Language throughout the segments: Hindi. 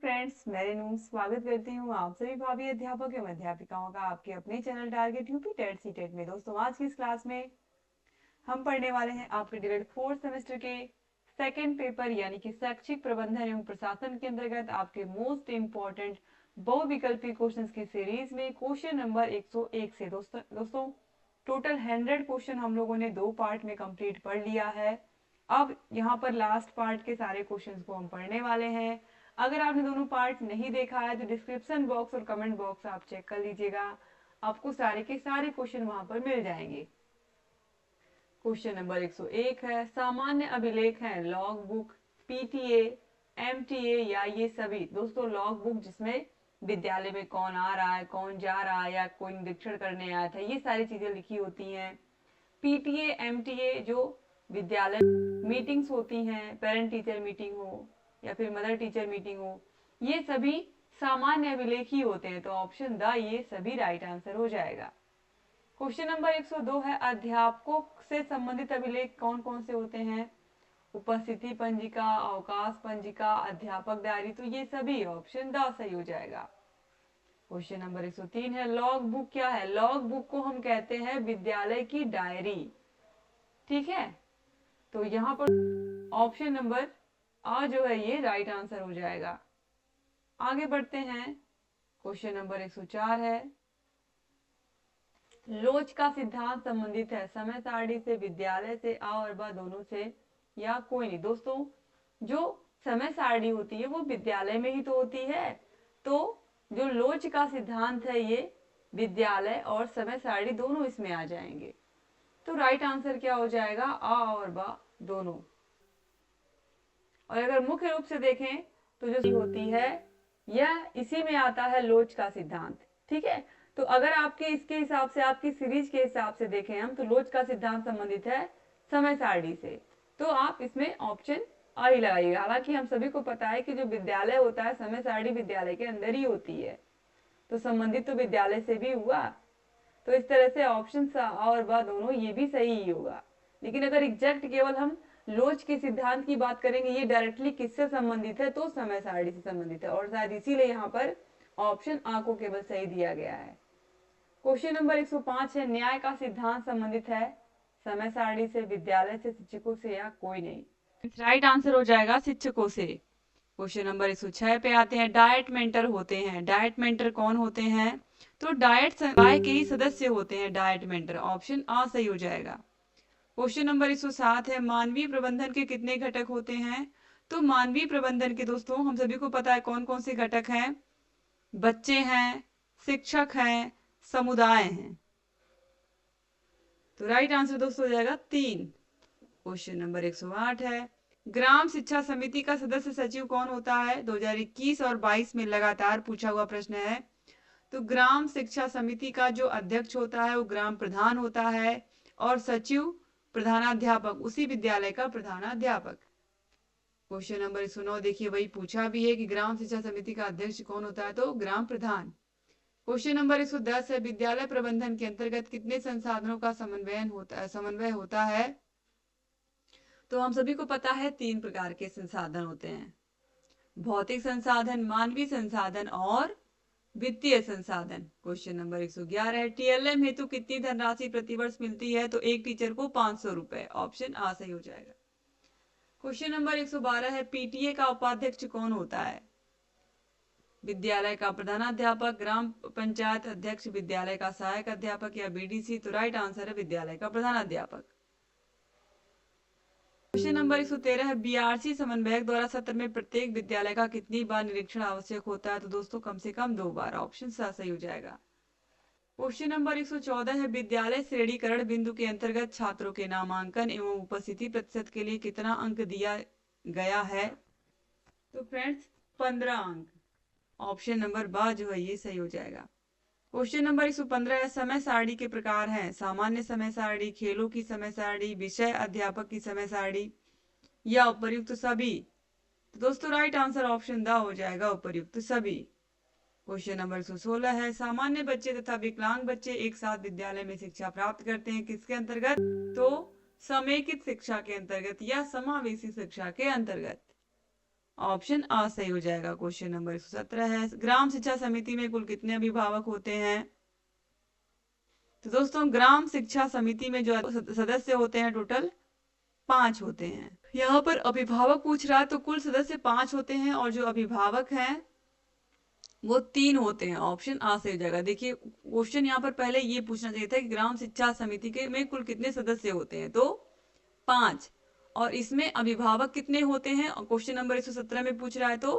फ्रेंड्स, मैं रेनू स्वागत करती हूँ आप सभी भावी अध्यापक एवं अध्यापिकाओं का आपके अपने channel target UP TET C TET में। दोस्तों, आज की इस क्लास में हम पढ़ने वाले हैं आपके डायरेक्ट फोर्थ सेमेस्टर के सेकंड पेपर यानी कि शैक्षिक प्रबंधन एवं प्रशासन के अंतर्गत आपके मोस्ट इंपॉर्टेंट बहुविकल्पी क्वेश्चंस की सीरीज में क्वेश्चन नंबर 101 से दोस्तों टोटल 100 क्वेश्चन हम लोगों ने 2 पार्ट में कंप्लीट पढ़ लिया है। अब यहाँ पर लास्ट पार्ट के सारे क्वेश्चंस को हम पढ़ने वाले हैं। अगर आपने दोनों पार्ट नहीं देखा है तो डिस्क्रिप्शन बॉक्स और कमेंट बॉक्स आप चेक कर लीजिएगा, आपको सारे के सारे क्वेश्चन वहां पर मिल जाएंगे। क्वेश्चन नंबर 101 है, सामान्य अभिलेख है लॉग बुक, पीटीए, एमटीए या ये सभी। दोस्तों, लॉग बुक जिसमें विद्यालय में कौन आ रहा है, कौन जा रहा है या कोई निरीक्षण करने आया था, ये सारी चीजें लिखी होती हैं। पीटीए एमटीए जो विद्यालय मीटिंग्स होती हैं, पेरेंट टीचर मीटिंग हो या फिर मदर टीचर मीटिंग हो, ये सभी सामान्य अभिलेख ही होते हैं। तो ऑप्शन द ये सभी राइट आंसर हो जाएगा। क्वेश्चन नंबर 102 है, अध्यापकों से संबंधित अभिलेख कौन कौन से होते हैं? उपस्थिति पंजिका, अवकाश पंजिका, अध्यापक डायरी, तो ये सभी ऑप्शन द सही हो जाएगा। क्वेश्चन नंबर 103 है, लॉग बुक क्या है? लॉग बुक को हम कहते हैं विद्यालय की डायरी। ठीक है, तो यहाँ पर ऑप्शन नंबर आ जो है ये राइट आंसर हो जाएगा। आगे बढ़ते हैं, क्वेश्चन नंबर 104 है, लोच का सिद्धांत संबंधित है समय सारणी से, विद्यालय से, आ और बा दोनों से या कोई नहीं। दोस्तों, जो समय सारणी होती है वो विद्यालय में ही तो होती है, तो जो लोच का सिद्धांत है ये विद्यालय और समय सारणी दोनों इसमें आ जाएंगे। तो राइट आंसर क्या हो जाएगा? आ और बा दोनों। और अगर मुख्य रूप से देखें तो जो होती है यह इसी में आता है लोच का सिद्धांत। ठीक है, तो अगर आपके इसके हिसाब से, आपकी सीरीज के हिसाब से देखें हम, तो लोच का सिद्धांत संबंधित है समय सारणी से, तो आप इसमें ऑप्शन आ ही लगाइएगा। हालांकि हम सभी को पता है कि जो विद्यालय होता है समय सारणी विद्यालय के अंदर ही होती है, तो संबंधित तो विद्यालय से भी हुआ। तो इस तरह से ऑप्शन आ और बा दोनों ये भी सही ही होगा। लेकिन अगर एग्जैक्ट केवल हम लोच के सिद्धांत की बात करेंगे, ये डायरेक्टली किससे संबंधित है? तो समय सारणी से संबंधित है, और शायद इसीलिए यहाँ पर ऑप्शन आ को केवल सही दिया गया है। क्वेश्चन नंबर 105 है, न्याय का सिद्धांत संबंधित है समय सारणी से, विद्यालय से, शिक्षकों से या कोई नहीं। राइट आंसर हो जाएगा शिक्षकों से। क्वेश्चन नंबर 106 पे आते हैं, डाइट मेंटर होते हैं। डाइट मेंटर कौन होते हैं? तो डाइट संकाय के ही सदस्य होते हैं डाइट मेंटर। ऑप्शन आ सही हो जाएगा। क्वेश्चन नंबर 107 है, मानवीय प्रबंधन के कितने घटक होते हैं? तो मानवीय प्रबंधन के दोस्तों हम सभी को पता है कौन कौन से घटक हैं। बच्चे हैं, शिक्षक हैं, समुदाय हैं। तो राइट आंसर दोस्तों हो जाएगा 3। क्वेश्चन नंबर 108 है, ग्राम शिक्षा समिति का सदस्य सचिव कौन होता है? 2021 और 22 में लगातार पूछा हुआ प्रश्न है। तो ग्राम शिक्षा समिति का जो अध्यक्ष होता है वो ग्राम प्रधान होता है, और सचिव प्रधानाध्यापक उसी विद्यालय का प्रधानाध्यापक। क्वेश्चन नंबर 109 देखिए, वही पूछा भी है कि ग्राम शिक्षा समिति का अध्यक्ष कौन होता है? तो ग्राम प्रधान। क्वेश्चन नंबर 110 है, विद्यालय प्रबंधन के अंतर्गत कितने संसाधनों का समन्वय होता है? तो हम सभी को पता है 3 प्रकार के संसाधन होते हैं, भौतिक संसाधन, मानवीय संसाधन और वित्तीय संसाधन। क्वेश्चन नंबर 111 है, टीएलएम हेतु कितनी धनराशि प्रतिवर्ष मिलती है? तो एक टीचर को 500 रुपए। ऑप्शन आ सही हो जाएगा। क्वेश्चन नंबर 112 है, पीटीए का उपाध्यक्ष कौन होता है? विद्यालय का प्रधानाध्यापक, ग्राम पंचायत अध्यक्ष, विद्यालय का सहायक अध्यापक या बीडीसी। तो राइट आंसर है विद्यालय का प्रधानाध्यापक। क्वेश्चन नंबर 113 है, बीआरसी समन्वयक द्वारा सत्र में प्रत्येक विद्यालय का कितनी बार निरीक्षण आवश्यक होता है? तो दोस्तों कम से कम 2 बार। ऑप्शन सही हो जाएगा। क्वेश्चन नंबर 114 है, विद्यालय श्रेणीकरण बिंदु के अंतर्गत छात्रों के नामांकन एवं उपस्थिति प्रतिशत के लिए कितना अंक दिया गया है? तो फ्रेंड्स 15 अंक। ऑप्शन नंबर बा जो है ये सही हो जाएगा। क्वेश्चन नंबर 115 है, समय सारणी के प्रकार हैं सामान्य समय सारणी, खेलों की समय सारणी, विषय अध्यापक की समय सारणी या उपर्युक्त सभी। तो दोस्तों राइट आंसर ऑप्शन द हो जाएगा, उपर्युक्त सभी। क्वेश्चन नंबर 116 है, सामान्य बच्चे तथा विकलांग बच्चे एक साथ विद्यालय में शिक्षा प्राप्त करते हैं किसके अंतर्गत? तो समेकित शिक्षा के अंतर्गत या समावेशी शिक्षा के अंतर्गत। ऑप्शन आ सही हो जाएगा। क्वेश्चन नंबर 117 है, ग्राम शिक्षा समिति में कुल कितने अभिभावक होते हैं? तो दोस्तों ग्राम शिक्षा समिति में जो सदस्य होते हैं टोटल 5 होते हैं। यहाँ पर अभिभावक पूछ रहा है तो कुल सदस्य 5 होते हैं और जो अभिभावक हैं वो 3 होते हैं। ऑप्शन आ से हो जाएगा। देखिए क्वेश्चन यहाँ पर पहले ये पूछना चाहिए था कि ग्राम शिक्षा समिति के में कुल कितने सदस्य होते हैं, तो 5, और इसमें अभिभावक कितने होते हैं क्वेश्चन नंबर 117 में पूछ रहा है तो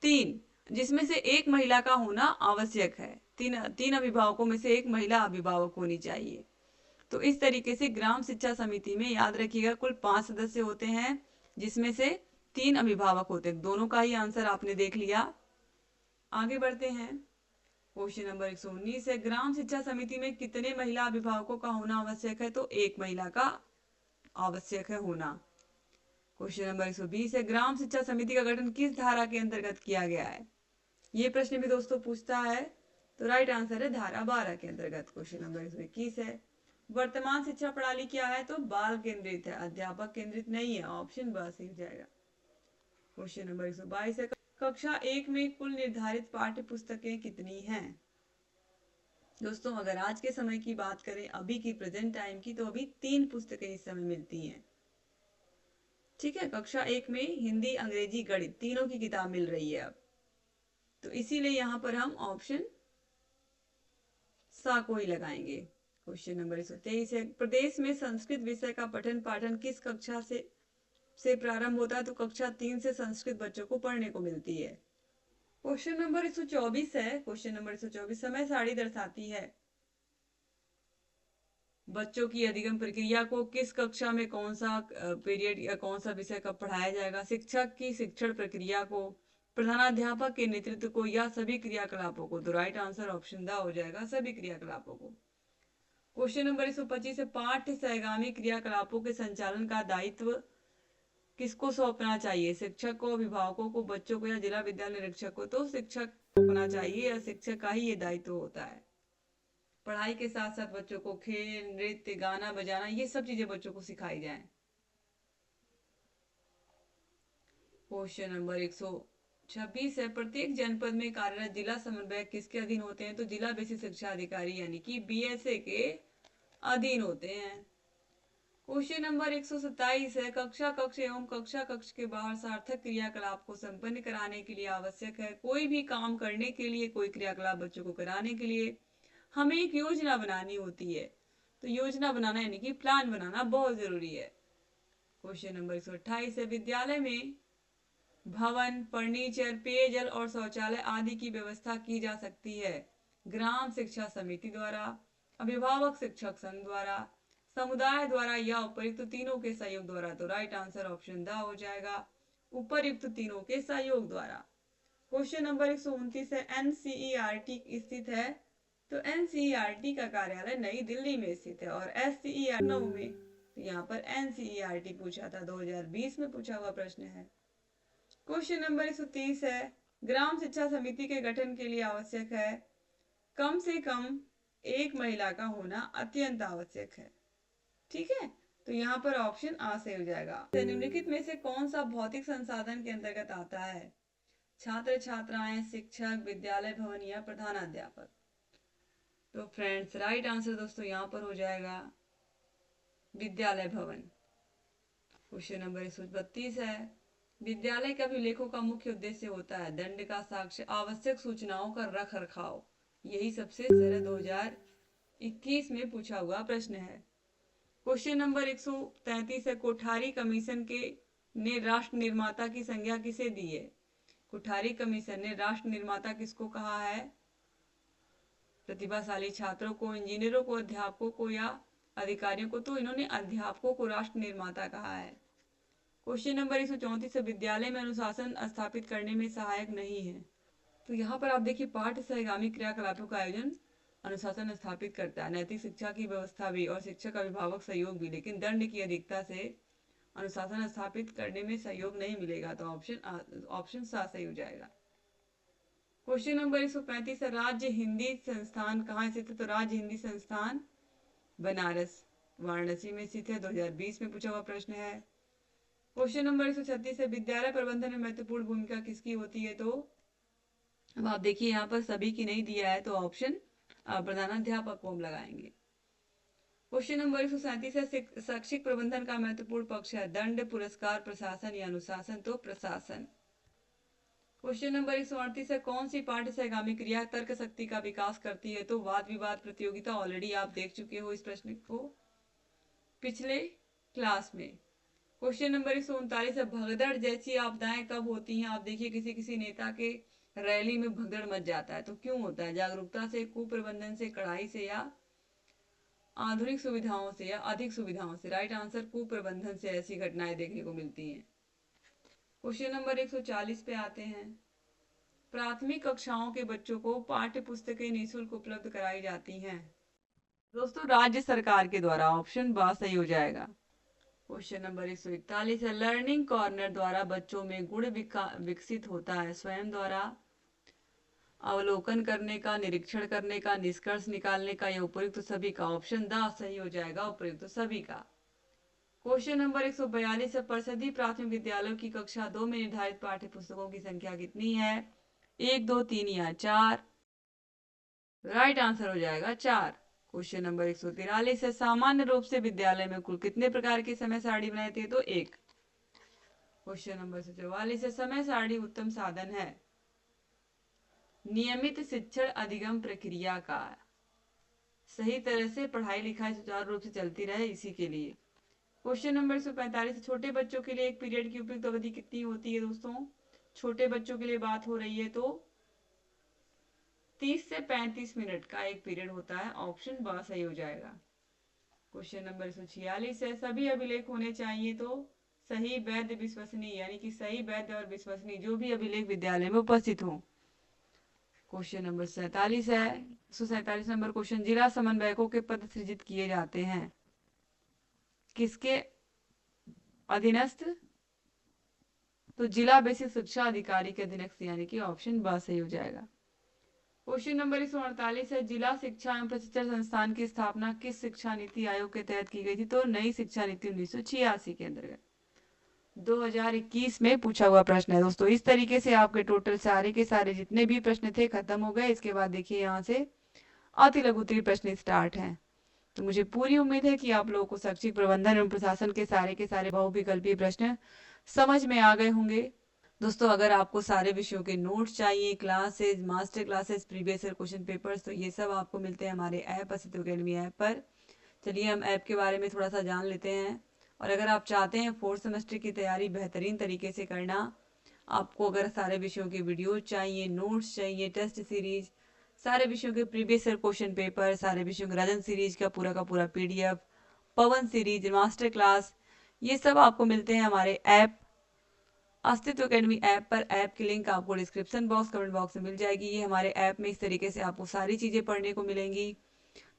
3, जिसमें से एक महिला का होना आवश्यक है। तीन अभिभावकों में से एक महिला अभिभावक होनी चाहिए। तो इस तरीके से ग्राम शिक्षा समिति में याद रखिएगा कुल 5 सदस्य होते हैं, जिसमें से 3 अभिभावक होते हैं। दोनों का ही आंसर आपने देख लिया। आगे बढ़ते हैं। क्वेश्चन नंबर 119 है, ग्राम शिक्षा समिति में कितने महिला अभिभावकों का होना आवश्यक है? तो एक महिला का आवश्यक है होना। क्वेश्चन नंबर 120 है, ग्राम शिक्षा समिति का गठन किस धारा के अंतर्गत किया गया है? ये प्रश्न भी दोस्तों पूछता है, तो राइट आंसर है धारा 12 के अंतर्गत। क्वेश्चन नंबर 121 है, वर्तमान शिक्षा प्रणाली क्या है? तो बाल केंद्रित है, अध्यापक केंद्रित नहीं है। ऑप्शन ब सही हो जाएगा। क्वेश्चन नंबर 122 है, कक्षा 1 में कुल निर्धारित पाठ्य पुस्तकें कितनी हैं? दोस्तों अगर आज के समय की बात करें, अभी की प्रेजेंट टाइम की, तो अभी 3 पुस्तकें इस समय मिलती हैं। ठीक है, कक्षा 1 में हिंदी, अंग्रेजी, गणित तीनों की किताब मिल रही है अब। तो इसीलिए यहां पर हम ऑप्शन सा को ही लगाएंगे। क्वेश्चन नंबर 123 है, प्रदेश में संस्कृत विषय का पठन पाठन किस कक्षा से प्रारंभ होता है? तो कक्षा 3 से संस्कृत बच्चों को पढ़ने को मिलती है। क्वेश्चन नंबर 124 है, क्वेश्चन नंबर 124 समय सारणी दर्शाती है बच्चों की अधिगम प्रक्रिया को, किस कक्षा में कौन सा पीरियड या कौन सा विषय कब पढ़ाया जाएगा, शिक्षक की शिक्षण प्रक्रिया को, प्रधानाध्यापक के नेतृत्व को, या सभी क्रियाकलापों को। तो राइट आंसर ऑप्शन द हो जाएगा, सभी क्रियाकलापों को। क्वेश्चन नंबर 125 है, पाठ्य सहगामी क्रियाकलापों के संचालन का दायित्व किसको सौंपना चाहिए? शिक्षक को, अभिभावकों को, बच्चों को, या जिला विद्यालय निरीक्षक को? तो शिक्षक को सौंपना चाहिए, या शिक्षक का ही ये दायित्व होता है। पढ़ाई के साथ साथ बच्चों को खेल, नृत्य, गाना बजाना, ये सब चीजें बच्चों को सिखाई जाए। क्वेश्चन नंबर 126 है, प्रत्येक जनपद में कार्यरत जिला समन्वयक किसके अधीन होते हैं? तो जिला बेसिक शिक्षा अधिकारी यानी कि बीएसए के अधीन होते हैं। क्वेश्चन नंबर 127 है, कक्षा कक्ष एवं कक्षा कक्ष के बाहर सार्थक क्रियाकलाप को संपन्न कराने के लिए आवश्यक है। कोई भी काम करने के लिए, कोई क्रियाकलाप बच्चों को कराने के लिए हमें एक योजना बनानी होती है। तो योजना बनाना यानी कि प्लान बनाना बहुत जरूरी है। क्वेश्चन नंबर 128 है, विद्यालय में भवन, फर्नीचर, पेयजल और शौचालय आदि की व्यवस्था की जा सकती है ग्राम शिक्षा समिति द्वारा, अभिभावक शिक्षक संघ द्वारा, समुदाय द्वारा, या उपयुक्त तीनों के सहयोग द्वारा। तो राइट आंसर ऑप्शन द हो जाएगा, उपयुक्त तीनों के सहयोग द्वारा। क्वेश्चन नंबर 129 है, एनसीईआरटी स्थित है? तो एनसीईआरटी का कार्यालय नई दिल्ली में स्थित है, और एससीईआरटी लखनऊ में। तो यहाँ पर एनसीईआरटी पूछा था, 2020 में पूछा हुआ प्रश्न है। क्वेश्चन नंबर 130 है, ग्राम शिक्षा समिति के गठन के लिए आवश्यक है कम से कम एक महिला का होना अत्यंत आवश्यक है। ठीक है, तो यहाँ पर ऑप्शन आ से हो जाएगा। निम्नलिखित में से कौन सा भौतिक संसाधन के अंतर्गत आता है? छात्र छात्राएं, शिक्षक, विद्यालय भवन, या प्रधानाध्यापक? तो फ्रेंड्स राइट आंसर दोस्तों यहाँ पर हो जाएगा विद्यालय भवन। क्वेश्चन नंबर 132 है, विद्यालय के अभिलेखों का मुख्य उद्देश्य होता है दंड का साक्ष्य, आवश्यक सूचनाओं का रख रखाव। यही सबसे सरल 2021 में पूछा हुआ प्रश्न है। क्वेश्चन नंबर 133 है, कोठारी कमीशन के ने राष्ट्र निर्माता की संज्ञा किसे दी है? कोठारी कमीशन ने राष्ट्र निर्माता किसको कहा है? प्रतिभाशाली छात्रों को, इंजीनियरों को, अध्यापकों को, या अधिकारियों को? तो इन्होंने अध्यापकों को राष्ट्र निर्माता कहा है। क्वेश्चन नंबर 134 है, विद्यालय में अनुशासन स्थापित करने में सहायक नहीं है? तो यहाँ पर आप देखिए, पाठ्य सहगामी क्रियाकलापों का आयोजन अनुशासन स्थापित करता है, नैतिक शिक्षा की व्यवस्था भी, और शिक्षक अभिभावक सहयोग भी, लेकिन दंड की अधिकता से अनुशासन स्थापित करने में सहयोग नहीं मिलेगा। तो ऑप्शन सा सही हो जाएगा। क्वेश्चन नंबर 135 है, राज्य हिंदी संस्थान कहाँ स्थित है? तो राज्य हिंदी संस्थान बनारस वाराणसी में स्थित है, 2020 में पूछा हुआ प्रश्न है। क्वेश्चन नंबर 136 है, विद्यालय प्रबंधन में महत्वपूर्ण भूमिका किसकी होती है? तो अब आप देखिए यहाँ पर सभी की नहीं दिया है, तो ऑप्शन प्रधानाध्यापक को हम लगाएंगे। क्वेश्चन नंबर 137 है, शैक्षिक प्रबंधन का महत्वपूर्ण पक्ष है दंड, पुरस्कार, प्रशासन या अनुशासन? तो प्रशासन। क्वेश्चन नंबर 138 है, कौन सी पाठ्य सहगामी क्रिया तर्क शक्ति का विकास करती है? तो वाद विवाद प्रतियोगिता। ऑलरेडी आप देख चुके हो इस प्रश्न को पिछले क्लास में। क्वेश्चन नंबर 139 है, भगदड़ जैसी आपदाएं कब होती हैं? आप देखिए किसी किसी नेता के रैली में भगदड़ मच जाता है, तो क्यों होता है? जागरूकता से, कुप्रबंधन से, कड़ाई से, या आधुनिक सुविधाओं से, या अधिक सुविधाओं से? राइट आंसर कुप्रबंधन से ऐसी घटनाएं देखने को मिलती हैं। क्वेश्चन नंबर 140 पे आते हैं, प्राथमिक कक्षाओं के बच्चों को पाठ्य पुस्तकें निःशुल्क उपलब्ध कराई जाती हैं? दोस्तों राज्य सरकार के द्वारा। ऑप्शन बा सही हो जाएगा। क्वेश्चन नंबर 141 है, लर्निंग कॉर्नर द्वारा बच्चों में गुण विकसित होता है स्वयं द्वारा, अवलोकन करने का, निरीक्षण करने का, निष्कर्ष निकालने का, या उपयुक्त सभी का? ऑप्शन द सही हो जाएगा, उपयुक्त सभी का। क्वेश्चन नंबर 142 है, परिषदीय प्राथमिक विद्यालयों की कक्षा 2 में निर्धारित पाठ्य पुस्तकों की संख्या कितनी है? 1, 2, 3 या 4? राइट आंसर हो जाएगा 4। क्वेश्चन नंबर 143 है, सामान्य रूप से विद्यालय में कुल कितने प्रकार की समय सारणी बनाई जाती है? तो 1। क्वेश्चन नंबर 144 है, समय सारणी उत्तम साधन है नियमित शिक्षण अधिगम प्रक्रिया का, सही तरह से पढ़ाई लिखाई सुचारू रूप से चलती रहे इसी के लिए। क्वेश्चन नंबर 145, छोटे बच्चों के लिए एक पीरियड की उपयुक्त अवधि कितनी होती है? दोस्तों छोटे बच्चों के लिए बात हो रही है, तो 30 से 35 मिनट का एक पीरियड होता है। ऑप्शन बा सही हो जाएगा। क्वेश्चन नंबर 146 है, सभी अभिलेख होने चाहिए? तो सही, वैध, विश्वसनीय, यानी कि सही, वैध और विश्वसनीय जो भी अभिलेख विद्यालय में उपस्थित हो। क्वेश्चन नंबर 47 है, 147 नंबर क्वेश्चन, जिला समन्वयकों के पद सृजित किए जाते हैं किसके अधीनस्थ? तो जिला बेसिक शिक्षा अधिकारी के अधीनस्थ, यानी कि ऑप्शन बा सही हो जाएगा। क्वेश्चन नंबर 148 है, जिला शिक्षा एवं प्रशिक्षण संस्थान की स्थापना किस शिक्षा नीति आयोग के तहत की गई थी? तो नई शिक्षा नीति 1986 के अंतर्गत 2021 में पूछा हुआ प्रश्न है दोस्तों। इस तरीके से आपके टोटल सारे के सारे जितने भी प्रश्न थे खत्म हो गए। इसके बाद देखिए यहाँ से अति लघु उत्तरीय प्रश्न स्टार्ट हैं। तो मुझे पूरी उम्मीद है कि आप लोगों को शैक्षिक प्रबंधन एवं प्रशासन के सारे बहुविकल्पीय प्रश्न समझ में आ गए होंगे। दोस्तों अगर आपको सारे विषयों के नोट्स चाहिए, classes, master classes, previous year question papers, तो ये सब आपको मिलते हैं हमारे ऐप अस्तित्व अकेडमी ऐप पर। चलिए हम ऐप के बारे में थोड़ा सा जान लेते हैं। और अगर आप चाहते हैं 4th सेमेस्टर की तैयारी बेहतरीन तरीके से करना, आपको अगर सारे विषयों के वीडियोज चाहिए, नोट्स चाहिए, टेस्ट सीरीज, सारे विषयों के प्रीवियस ईयर क्वेश्चन पेपर, सारे विषयों के राजन सीरीज का पूरा PDF, पवन सीरीज, मास्टर क्लास, ये सब आपको मिलते हैं हमारे ऐप अस्तित्व अकेडमी ऐप पर। ऐप की लिंक आपको डिस्क्रिप्शन बॉक्स, कमेंट बॉक्स में मिल जाएगी। ये हमारे ऐप में इस तरीके से आपको सारी चीजें पढ़ने को मिलेंगी,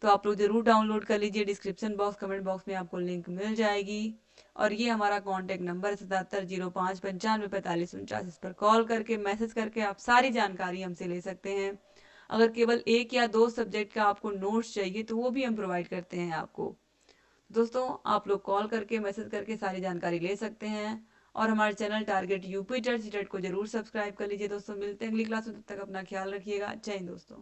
तो आप लोग जरूर डाउनलोड कर लीजिए। डिस्क्रिप्शन बॉक्स, कमेंट बॉक्स में आपको लिंक मिल जाएगी। और ये हमारा कॉन्टैक्ट नंबर 7705954549। इस पर कॉल करके, मैसेज करके आप सारी जानकारी हमसे ले सकते हैं। अगर केवल 1 या 2 सब्जेक्ट का आपको नोट्स चाहिए तो वो भी हम प्रोवाइड करते हैं आपको। दोस्तों आप लोग कॉल करके, मैसेज करके सारी जानकारी ले सकते हैं। और हमारे channel target UP TET CTET को जरूर सब्सक्राइब कर लीजिए। दोस्तों मिलते हैं अगली क्लास में, तब तक अपना ख्याल रखिएगा। जय हिंद दोस्तों।